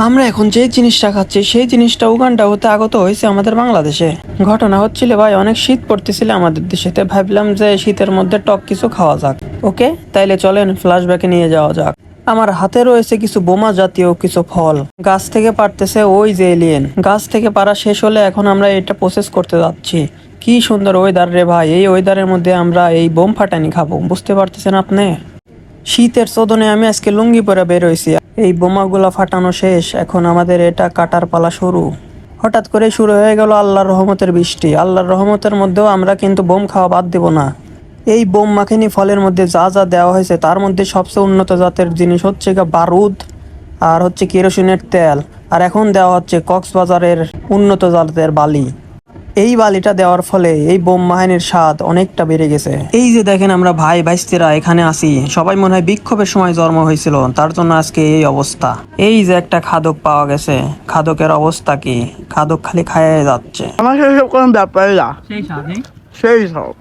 আমরা এখন যে জিনিসটা খাচ্ছি সেই জিনিসটা উগান্ডা হতে আগত হয়েছে আমাদের বাংলাদেশে। ঘটনা হচ্ছিল ভাই, অনেক শীত পড়তেছিল আমাদের দেশে, তাই ভাবলাম যে শীতের মধ্যে টক কিছু খাওয়া যাক। ওকে, তাইলে চলেন ফ্ল্যাশব্যাকে নিয়ে যাওয়া যাক। আমার হাতে রয়েছে কিছু বোমা জাতীয় কিছু ফল, গাছ থেকে পারতেছে ওই যে এলিয়েন। গাছ থেকে পারা শেষ হলে এখন আমরা এটা প্রসেস করতে যাচ্ছি। কি সুন্দর ওয়েদার রে ভাই, এই ওয়েদারের মধ্যে আমরা এই বোম ফাটানি খাবো, বুঝতে পারতেছেন আপনি? শীতের চোদনে আমি আজকে লুঙ্গি পরে বের হইছি। এই বোমাগুলা ফাটানো শেষ, এখন আমাদের এটা কাটার পালা শুরু। হঠাৎ করে শুরু হয়ে গেল আল্লাহর রহমতের বৃষ্টি। আল্লাহর রহমতের মধ্যেও আমরা কিন্তু বোম খাওয়া বাদ দেব না। এই বোম মাখিনি ফলের মধ্যে যা যা দেওয়া হয়েছে তার মধ্যে সবচেয়ে উন্নত জাতের জিনিস হচ্ছে বারুদ, আর হচ্ছে কেরোসিনের তেল, আর এখন দেওয়া হচ্ছে কক্সবাজারের উন্নত জাতের বালি। এই বালিটা দেওয়ার ফলে এই বোম বাহিনীর স্বাদ অনেকটা বেড়ে গেছে। এই যে দেখেন আমরা ভাই ভাইস্তিরা এখানে আছি, সবাই মনে হয় বিক্ষোভের সময় জন্ম হয়েছিল, তার জন্য আজকে এই অবস্থা। এই যে একটা খাদক পাওয়া গেছে, খাদকের অবস্থা কি? খাদক খালি খাইয়ে যাচ্ছে। আমার সেসব কোনো ব্যাপার না, সেই স্বাদে সেই সব